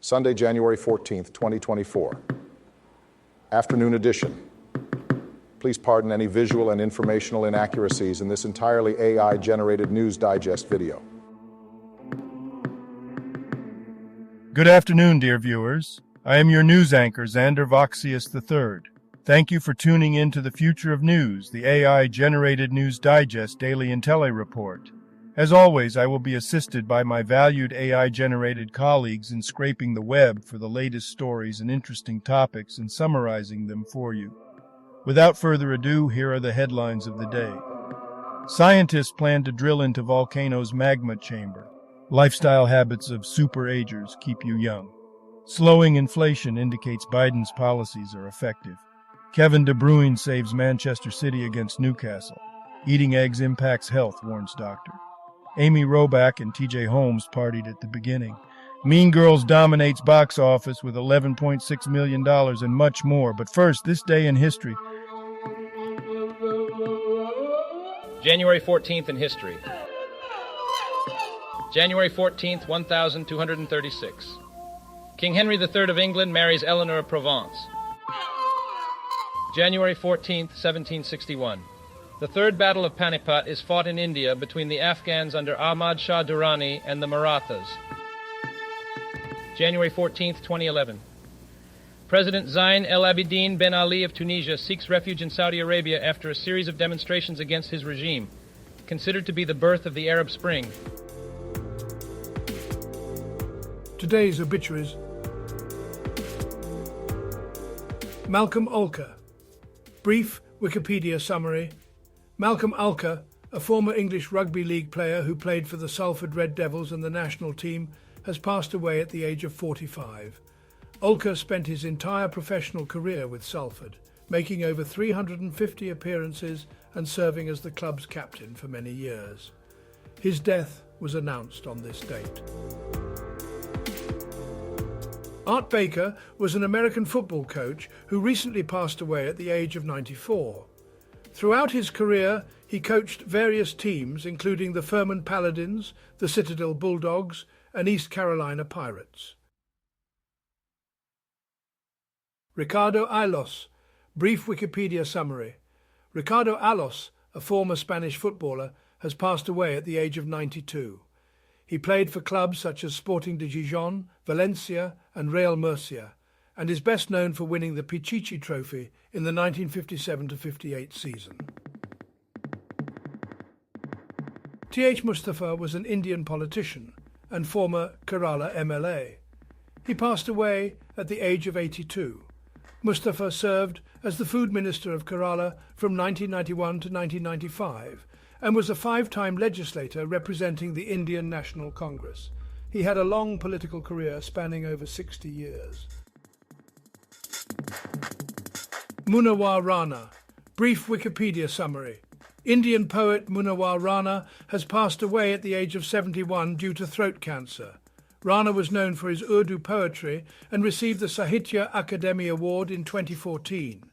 Sunday, January 14th, 2024. Afternoon edition. Please pardon any visual and informational inaccuracies in this entirely AI-generated News Digest video. Good afternoon, dear viewers. I am your news anchor, Xander Voxius III. Thank you for tuning in to the Future of News, the AI-generated News Digest Daily Intellireport. As always, I will be assisted by my valued AI-generated colleagues in scraping the web for the latest stories and interesting topics and summarizing them for you. Without further ado, here are the headlines of the day. Scientists plan to drill into volcano's magma chamber. Lifestyle habits of super-agers keep you young. Slowing inflation indicates Biden's policies are effective. Kevin De Bruyne saves Manchester City against Newcastle. Eating eggs impacts health, warns doctor. Amy Robach and TJ Holmes partied at the beginning. Mean Girls dominates box office with $11.6 million and much more. But first, this day in history. January 14th in history. January 14th, 1236. King Henry III of England marries Eleanor of Provence. January 14th, 1761. The Third Battle of Panipat is fought in India between the Afghans under Ahmad Shah Durrani and the Marathas. January 14th, 2011. President Zayn El Abidine Ben Ali of Tunisia seeks refuge in Saudi Arabia after a series of demonstrations against his regime, considered to be the birth of the Arab Spring. Today's obituaries. Malcolm Alker. Brief Wikipedia summary. Malcolm Alker, a former English rugby league player who played for the Salford Red Devils and the national team, has passed away at the age of 45. Alker spent his entire professional career with Salford, making over 350 appearances and serving as the club's captain for many years. His death was announced on this date. Art Baker was an American football coach who recently passed away at the age of 94. Throughout his career, he coached various teams, including the Furman Paladins, the Citadel Bulldogs, and East Carolina Pirates. Ricardo Alos. Brief Wikipedia summary. Ricardo Alos, a former Spanish footballer, has passed away at the age of 92. He played for clubs such as Sporting de Gijón, Valencia, and Real Murcia, and is best known for winning the Pichichi Trophy in the 1957-58 season. T.H. Mustafa was an Indian politician and former Kerala MLA. He passed away at the age of 82. Mustafa served as the Food Minister of Kerala from 1991 to 1995 and was a five-time legislator representing the Indian National Congress. He had a long political career spanning over 60 years. Munawar Rana. Brief Wikipedia summary. Indian poet Munawar Rana has passed away at the age of 71 due to throat cancer. Rana was known for his Urdu poetry and received the Sahitya Akademi Award in 2014.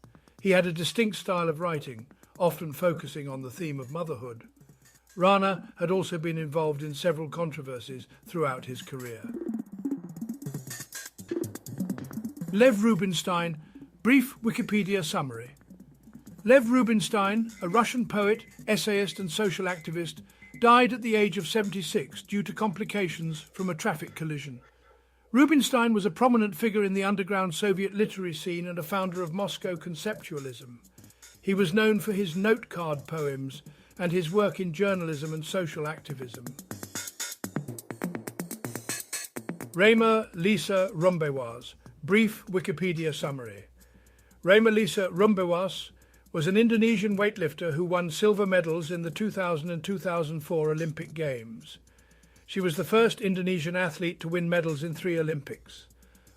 He had a distinct style of writing, often focusing on the theme of motherhood. Rana had also been involved in several controversies throughout his career. Lev Rubinstein. Brief Wikipedia summary. Lev Rubinstein, a Russian poet, essayist and social activist, died at the age of 76 due to complications from a traffic collision. Rubinstein was a prominent figure in the underground Soviet literary scene and a founder of Moscow conceptualism. He was known for his note card poems and his work in journalism and social activism. Rema Lisa Rumbewas. Brief Wikipedia summary. Rema Lisa Rumbewas was an Indonesian weightlifter who won silver medals in the 2000 and 2004 Olympic Games. She was the first Indonesian athlete to win medals in 3 Olympics.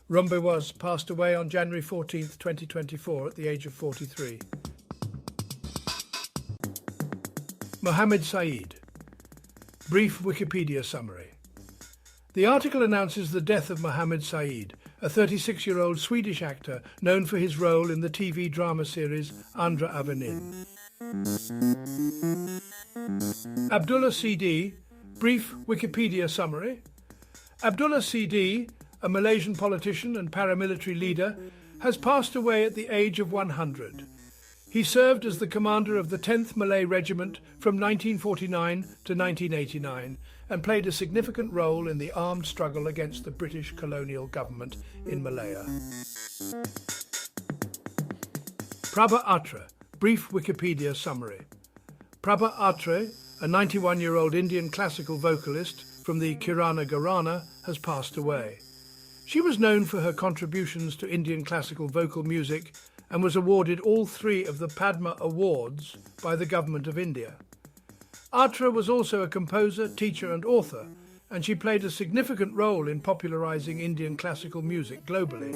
Rumbewas passed away on January 14, 2024 at the age of 43. Mohammed Saeed. Brief Wikipedia summary. The article announces the death of Mohammed Saeed, a 36-year-old Swedish actor known for his role in the TV drama series Andra Avenin. Abdullah CD. Brief Wikipedia summary. Abdullah CD., a Malaysian politician and paramilitary leader, has passed away at the age of 100. He served as the commander of the 10th Malay Regiment from 1949 to 1989 and played a significant role in the armed struggle against the British colonial government in Malaya. Prabha Atre, brief Wikipedia summary. Prabha Atre, a 91-year-old Indian classical vocalist from the Kirana Gharana, has passed away. She was known for her contributions to Indian classical vocal music and was awarded all 3 of the Padma Awards by the Government of India. Atre was also a composer, teacher and author, and she played a significant role in popularizing Indian classical music globally.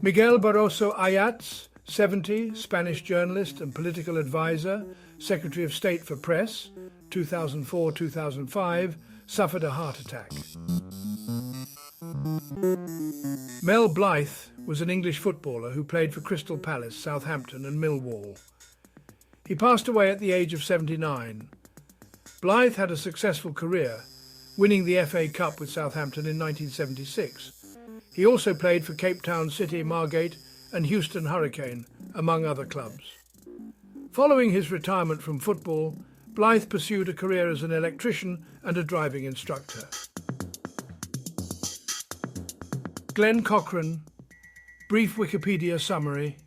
Miguel Barroso Ayats, 70, Spanish journalist and political advisor, Secretary of State for Press, 2004-2005, suffered a heart attack. Mel Blythe was an English footballer who played for Crystal Palace, Southampton and Millwall. He passed away at the age of 79. Blythe had a successful career, winning the FA Cup with Southampton in 1976. He also played for Cape Town City, Margate and Houston Hurricane, among other clubs. Following his retirement from football, Blythe pursued a career as an electrician and a driving instructor. Glenn Cochran, brief Wikipedia summary.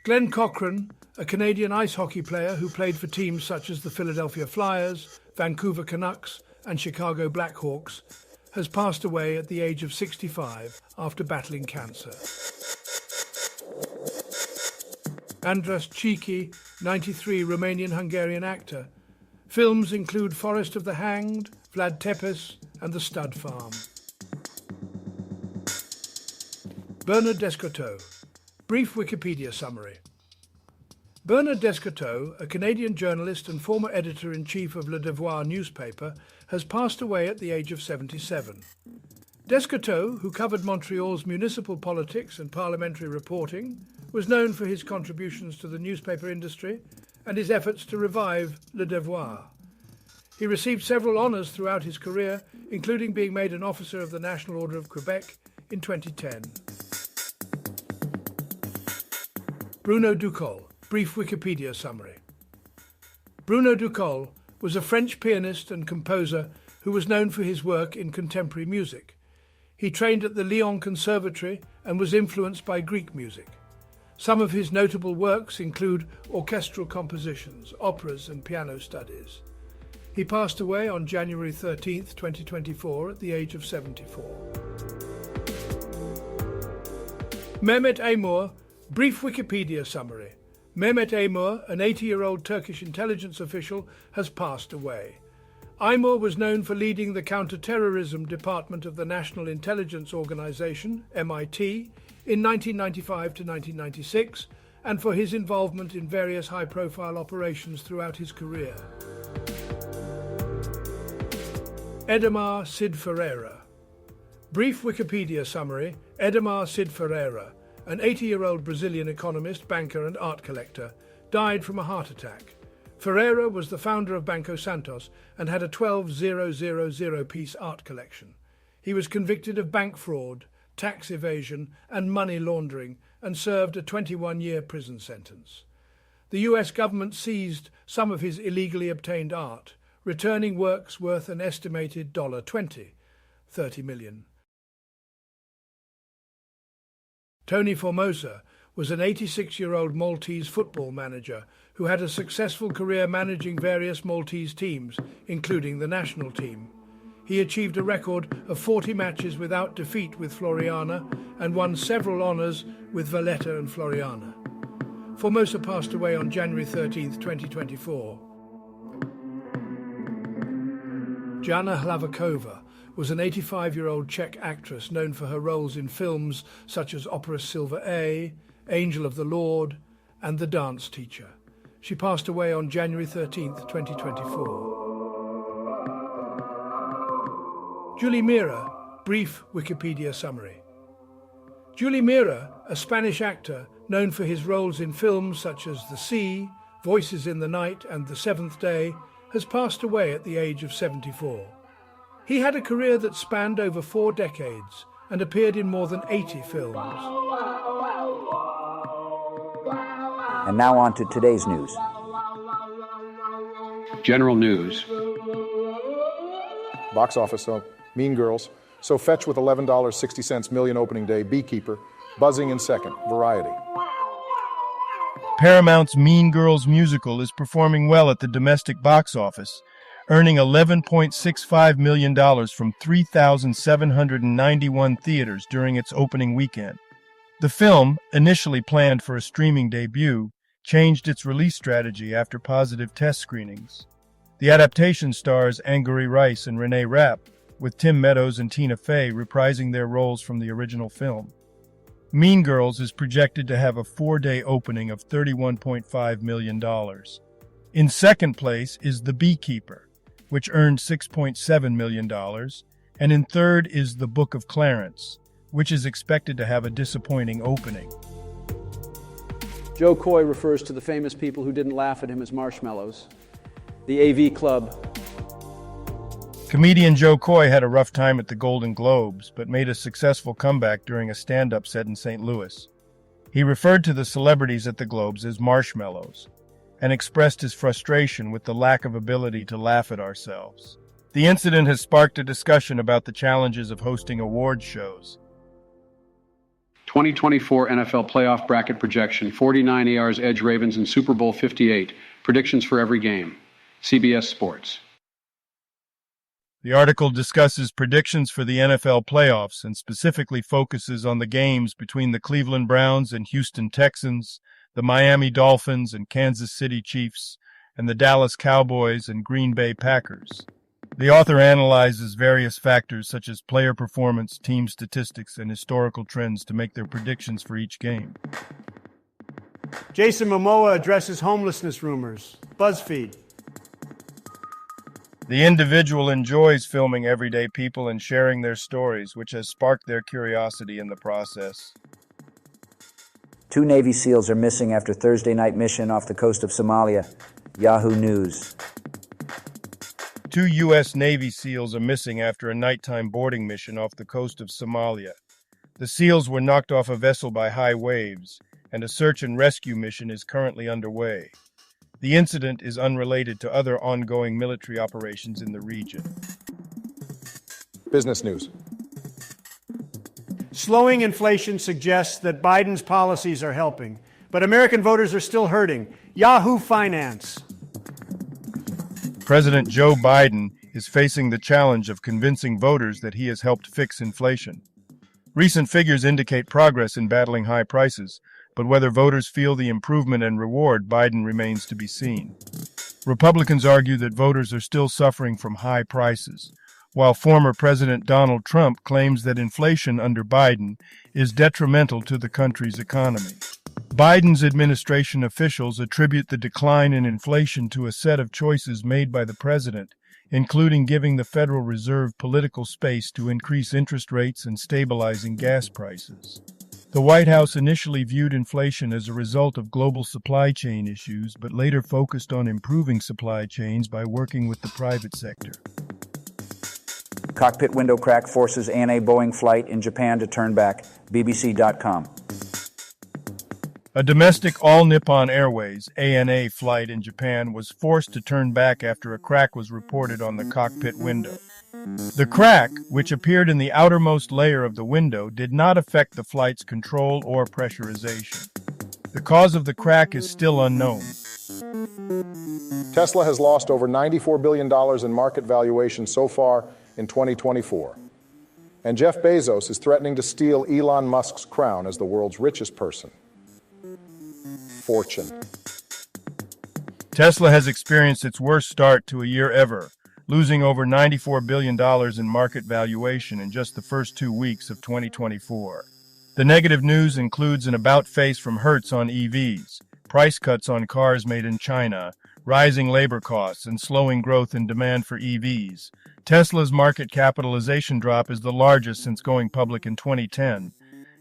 Glenn Cochran, a Canadian ice hockey player who played for teams such as the Philadelphia Flyers, Vancouver Canucks and Chicago Blackhawks, has passed away at the age of 65 after battling cancer. Andras Chiki, 93, Romanian-Hungarian actor. Films include Forest of the Hanged, Vlad Tepes and The Stud Farm. Bernard Descoteaux, brief Wikipedia summary. Bernard Descoteaux, a Canadian journalist and former editor-in-chief of Le Devoir newspaper, has passed away at the age of 77. Descoteaux, who covered Montreal's municipal politics and parliamentary reporting, was known for his contributions to the newspaper industry and his efforts to revive Le Devoir. He received several honours throughout his career, including being made an Officer of the National Order of Quebec in 2010. Bruno Ducol, brief Wikipedia summary. Bruno Ducol was a French pianist and composer who was known for his work in contemporary music. He trained at the Lyon Conservatory and was influenced by Greek music. Some of his notable works include orchestral compositions, operas and piano studies. He passed away on January 13, 2024 at the age of 74. Mehmet Aymur, brief Wikipedia summary. Mehmet Aymur, an 80-year-old Turkish intelligence official, has passed away. Aymur was known for leading the counter-terrorism department of the National Intelligence Organization, MIT, in 1995 to 1996, and for his involvement in various high-profile operations throughout his career. Edemar Cid Ferreira. Brief Wikipedia summary. Edemar Cid Ferreira, an 80-year-old Brazilian economist, banker and art collector, died from a heart attack. Ferreira was the founder of Banco Santos and had a 12,000-piece art collection. He was convicted of bank fraud, tax evasion and money laundering and served a 21-year prison sentence. The US government seized some of his illegally obtained art, returning works worth an estimated $30 million. Tony Formosa was an 86-year-old Maltese football manager who had a successful career managing various Maltese teams, including the national team. He achieved a record of 40 matches without defeat with Floriana and won several honours with Valletta and Floriana. Formosa passed away on January 13, 2024. Jana Hlavakova was an 85-year-old Czech actress known for her roles in films such as Opera Silver A, Angel of the Lord, and The Dance Teacher. She passed away on January 13, 2024. Julie Mira, brief Wikipedia summary. Julie Mira, a Spanish actor known for his roles in films such as The Sea, Voices in the Night, and The Seventh Day, has passed away at the age of 74. He had a career that spanned over 4 decades and appeared in more than 80 films. And now on to today's news. General news. Box office, so Mean Girls. So Fetch with $11.60 million opening day. Beekeeper. Buzzing in second. Variety. Paramount's Mean Girls musical is performing well at the domestic box office, earning $11.65 million from 3,791 theaters during its opening weekend. The film, initially planned for a streaming debut, changed its release strategy after positive test screenings. The adaptation stars Angourie Rice and Renee Rapp, with Tim Meadows and Tina Fey reprising their roles from the original film. Mean Girls is projected to have a 4-day opening of $31.5 million. In second place is The Beekeeper, which earned $6.7 million, and in third is The Book of Clarence, which is expected to have a disappointing opening. Joe Coy refers to the famous people who didn't laugh at him as marshmallows. The AV Club. Comedian Joe Coy had a rough time at the Golden Globes, but made a successful comeback during a stand-up set in St. Louis. He referred to the celebrities at the Globes as marshmallows, and expressed his frustration with the lack of ability to laugh at ourselves. The incident has sparked a discussion about the challenges of hosting award shows. 2024 NFL playoff bracket projection. 49 AR's edge Ravens in Super Bowl 58. Predictions for every game. CBS Sports. The article discusses predictions for the NFL playoffs and specifically focuses on the games between the Cleveland Browns and Houston Texans, the Miami Dolphins and Kansas City Chiefs, and the Dallas Cowboys and Green Bay Packers. The author analyzes various factors such as player performance, team statistics, and historical trends to make their predictions for each game. Jason Momoa addresses homelessness rumors. BuzzFeed. The individual enjoys filming everyday people and sharing their stories, which has sparked their curiosity in the process. 2 Navy SEALs are missing after Thursday night mission off the coast of Somalia. Yahoo News. 2 U.S. Navy SEALs are missing after a nighttime boarding mission off the coast of Somalia. The SEALs were knocked off a vessel by high waves, and a search and rescue mission is currently underway. The incident is unrelated to other ongoing military operations in the region. Business news. Slowing inflation suggests that Biden's policies are helping, but American voters are still hurting. Yahoo Finance. President Joe Biden is facing the challenge of convincing voters that he has helped fix inflation. Recent figures indicate progress in battling high prices, but whether voters feel the improvement and reward Biden remains to be seen. Republicans argue that voters are still suffering from high prices, while former President Donald Trump claims that inflation under Biden is detrimental to the country's economy. Biden's administration officials attribute the decline in inflation to a set of choices made by the president, including giving the Federal Reserve political space to increase interest rates and stabilizing gas prices. The White House initially viewed inflation as a result of global supply chain issues, but later focused on improving supply chains by working with the private sector. Cockpit window crack forces ANA Boeing flight in Japan to turn back. BBC.com. A domestic All Nippon Airways ANA flight in Japan was forced to turn back after a crack was reported on the cockpit window. The crack, which appeared in the outermost layer of the window, did not affect the flight's control or pressurization. The cause of the crack is still unknown. Tesla has lost over $94 billion in market valuation so far in 2024. And Jeff Bezos is threatening to steal Elon Musk's crown as the world's richest person. Fortune. Tesla has experienced its worst start to a year ever, losing over $94 billion in market valuation in just the first 2 weeks of 2024. The negative news includes an about-face from Hertz on EVs, price cuts on cars made in China, rising labor costs, and slowing growth in demand for EVs. Tesla's market capitalization drop is the largest since going public in 2010,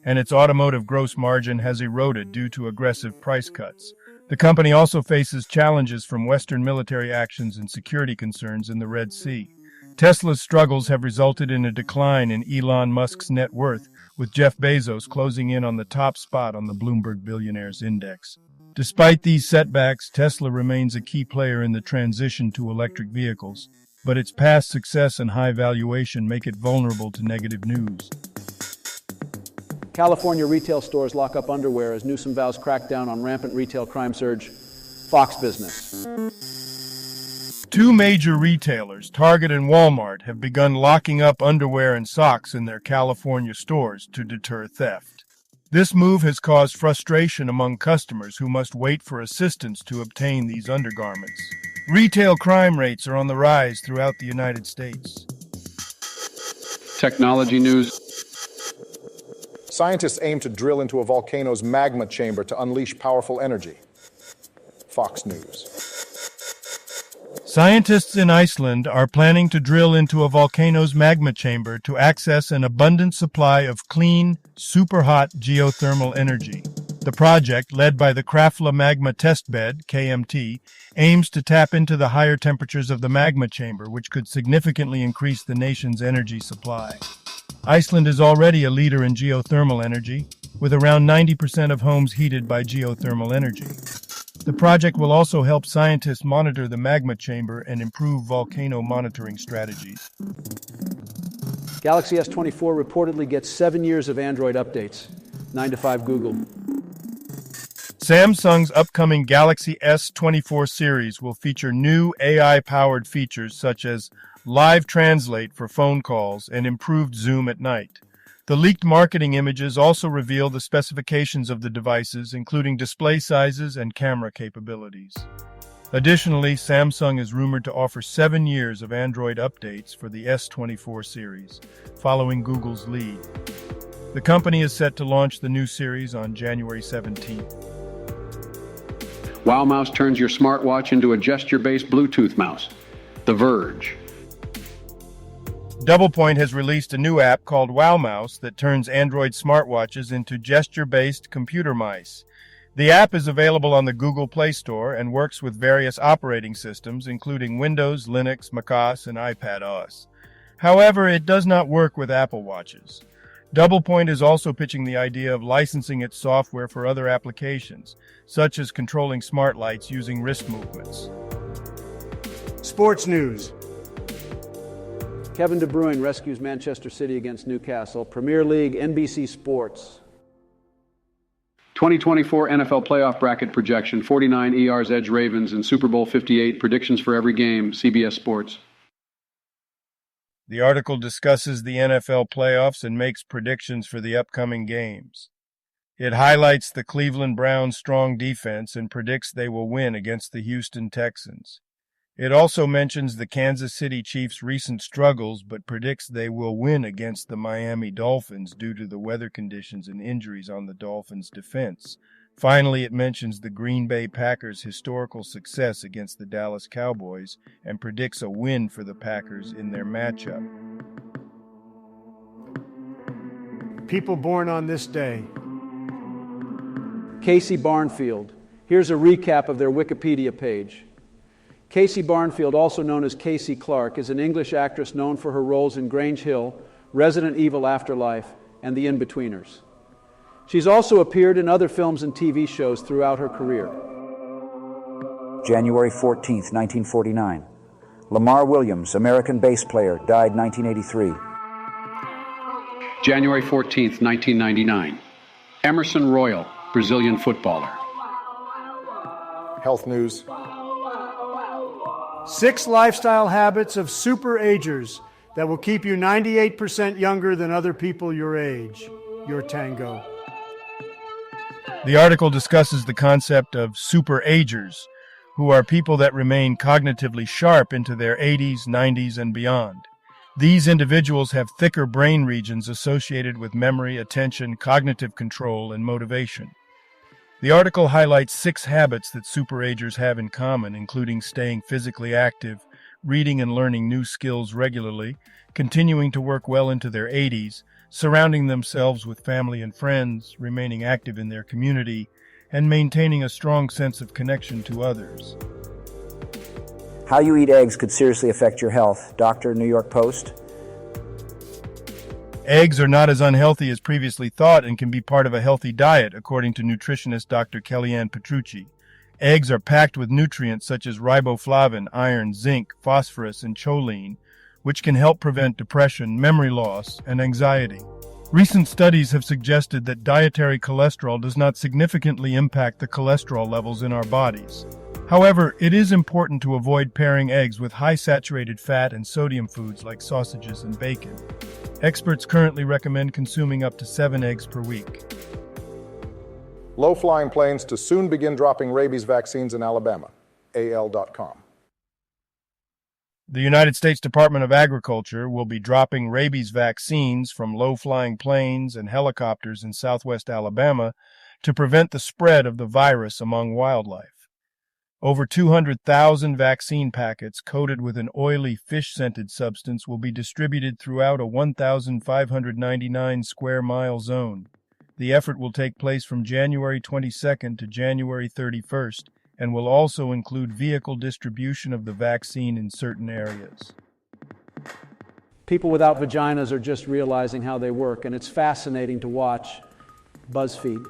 and its automotive gross margin has eroded due to aggressive price cuts. The company also faces challenges from Western military actions and security concerns in the Red Sea. Tesla's struggles have resulted in a decline in Elon Musk's net worth, with Jeff Bezos closing in on the top spot on the Bloomberg Billionaires Index. Despite these setbacks, Tesla remains a key player in the transition to electric vehicles, but its past success and high valuation make it vulnerable to negative news. California retail stores lock up underwear as Newsom vows crackdown on rampant retail crime surge. Fox Business. Two major retailers, Target and Walmart, have begun locking up underwear and socks in their California stores to deter theft. This move has caused frustration among customers who must wait for assistance to obtain these undergarments. Retail crime rates are on the rise throughout the United States. Technology news. Scientists aim to drill into a volcano's magma chamber to unleash powerful energy. Fox News. Scientists in Iceland are planning to drill into a volcano's magma chamber to access an abundant supply of clean, superhot geothermal energy. The project, led by the Krafla Magma Testbed, KMT, aims to tap into the higher temperatures of the magma chamber, which could significantly increase the nation's energy supply. Iceland is already a leader in geothermal energy, with around 90% of homes heated by geothermal energy. The project will also help scientists monitor the magma chamber and improve volcano monitoring strategies. Galaxy S24 reportedly gets 7 years of Android updates. 9 to 5 Google. Samsung's upcoming Galaxy S24 series will feature new AI-powered features such as Live Translate for phone calls and improved zoom at night. The leaked marketing images also reveal the specifications of the devices, including display sizes and camera capabilities. Additionally, Samsung is rumored to offer 7 years of Android updates for the S24 series, following Google's lead. The company is set to launch the new series on January 17th. Wow Mouse turns your smartwatch into a gesture-based Bluetooth mouse. The Verge. DoublePoint has released a new app called Wow Mouse that turns Android smartwatches into gesture-based computer mice. The app is available on the Google Play Store and works with various operating systems, including Windows, Linux, macOS, and iPadOS. However, it does not work with Apple Watches. DoublePoint is also pitching the idea of licensing its software for other applications, such as controlling smart lights using wrist movements. Sports news. Kevin De Bruyne rescues Manchester City against Newcastle. Premier League, NBC Sports. 2024 NFL playoff bracket projection, 49 ERs edge Ravens in Super Bowl 58, predictions for every game, CBS Sports. The article discusses the NFL playoffs and makes predictions for the upcoming games. It highlights the Cleveland Browns' strong defense and predicts they will win against the Houston Texans. It also mentions the Kansas City Chiefs' recent struggles, but predicts they will win against the Miami Dolphins due to the weather conditions and injuries on the Dolphins' defense. Finally, it mentions the Green Bay Packers' historical success against the Dallas Cowboys and predicts a win for the Packers in their matchup. People born on this day. Casey Barnfield. Here's a recap of their Wikipedia page. Casey Barnfield, also known as Casey Clark, is an English actress known for her roles in Grange Hill, Resident Evil Afterlife, and The In-Betweeners. She's also appeared in other films and TV shows throughout her career. January 14th, 1949. Lamar Williams, American bass player, died 1983. January 14th, 1999. Emerson Royal, Brazilian footballer. Health news. 6 lifestyle habits of super-agers that will keep you 98% younger than other people your age. Your Tango. The article discusses the concept of super-agers, who are people that remain cognitively sharp into their 80s, 90s, and beyond. These individuals have thicker brain regions associated with memory, attention, cognitive control, and motivation. The article highlights 6 habits that superagers have in common, including staying physically active, reading and learning new skills regularly, continuing to work well into their 80s, surrounding themselves with family and friends, remaining active in their community, and maintaining a strong sense of connection to others. How you eat eggs could seriously affect your health. Dr. New York Post. Eggs are not as unhealthy as previously thought and can be part of a healthy diet, according to nutritionist Dr. Kellyanne Petrucci. Eggs are packed with nutrients such as riboflavin, iron, zinc, phosphorus, and choline, which can help prevent depression, memory loss, and anxiety. Recent studies have suggested that dietary cholesterol does not significantly impact the cholesterol levels in our bodies. However, it is important to avoid pairing eggs with high saturated fat and sodium foods like sausages and bacon. Experts currently recommend consuming up to 7 eggs per week. Low-flying planes to soon begin dropping rabies vaccines in Alabama. AL.com. The United States Department of Agriculture will be dropping rabies vaccines from low-flying planes and helicopters in southwest Alabama to prevent the spread of the virus among wildlife. Over 200,000 vaccine packets coated with an oily fish-scented substance will be distributed throughout a 1,599 square mile zone. The effort will take place from January 22nd to January 31st and will also include vehicle distribution of the vaccine in certain areas. People without vaginas are just realizing how they work, and it's fascinating to watch. BuzzFeed.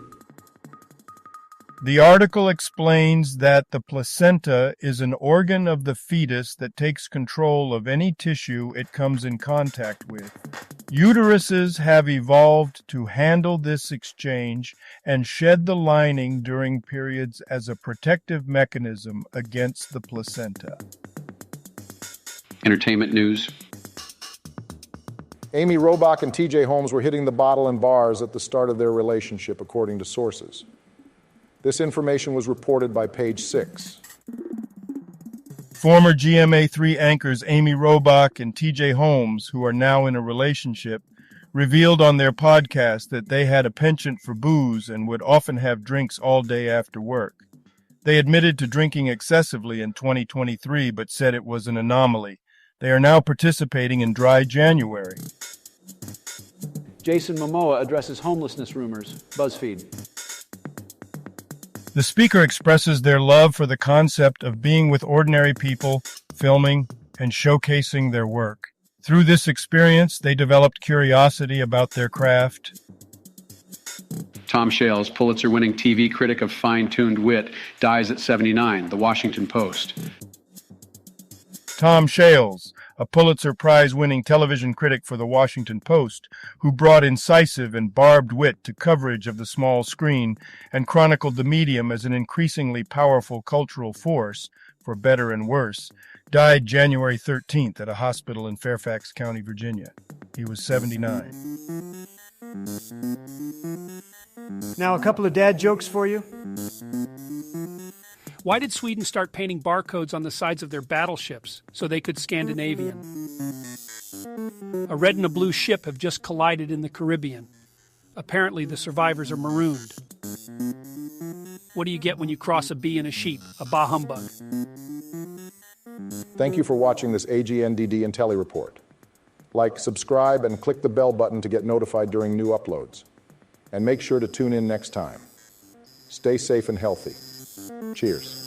The article explains that the placenta is an organ of the fetus that takes control of any tissue it comes in contact with. Uteruses have evolved to handle this exchange and shed the lining during periods as a protective mechanism against the placenta. Entertainment news. Amy Robach and TJ Holmes were hitting the bottle in bars at the start of their relationship, according to sources. This information was reported by Page 6. Former GMA3 anchors Amy Robach and TJ Holmes, who are now in a relationship, revealed on their podcast that they had a penchant for booze and would often have drinks all day after work. They admitted to drinking excessively in 2023, but said it was an anomaly. They are now participating in Dry January. Jason Momoa addresses homelessness rumors. BuzzFeed. The speaker expresses their love for the concept of being with ordinary people, filming, and showcasing their work. Through this experience, they developed curiosity about their craft. Tom Shales, Pulitzer-winning TV critic of fine-tuned wit, dies at 79. The Washington Post. Tom Shales, a Pulitzer Prize-winning television critic for The Washington Post, who brought incisive and barbed wit to coverage of the small screen and chronicled the medium as an increasingly powerful cultural force, for better and worse, died January 13th at a hospital in Fairfax County, Virginia. He was 79. Now, a couple of dad jokes for you. Why did Sweden start painting barcodes on the sides of their battleships so they could Scandinavian? A red and a blue ship have just collided in the Caribbean. Apparently, the survivors are marooned. What do you get when you cross a bee and a sheep? A bah humbug. Thank you for watching this AGNDD Intellireport. Like, subscribe, and click the bell button to get notified during new uploads. And make sure to tune in next time. Stay safe and healthy. Cheers.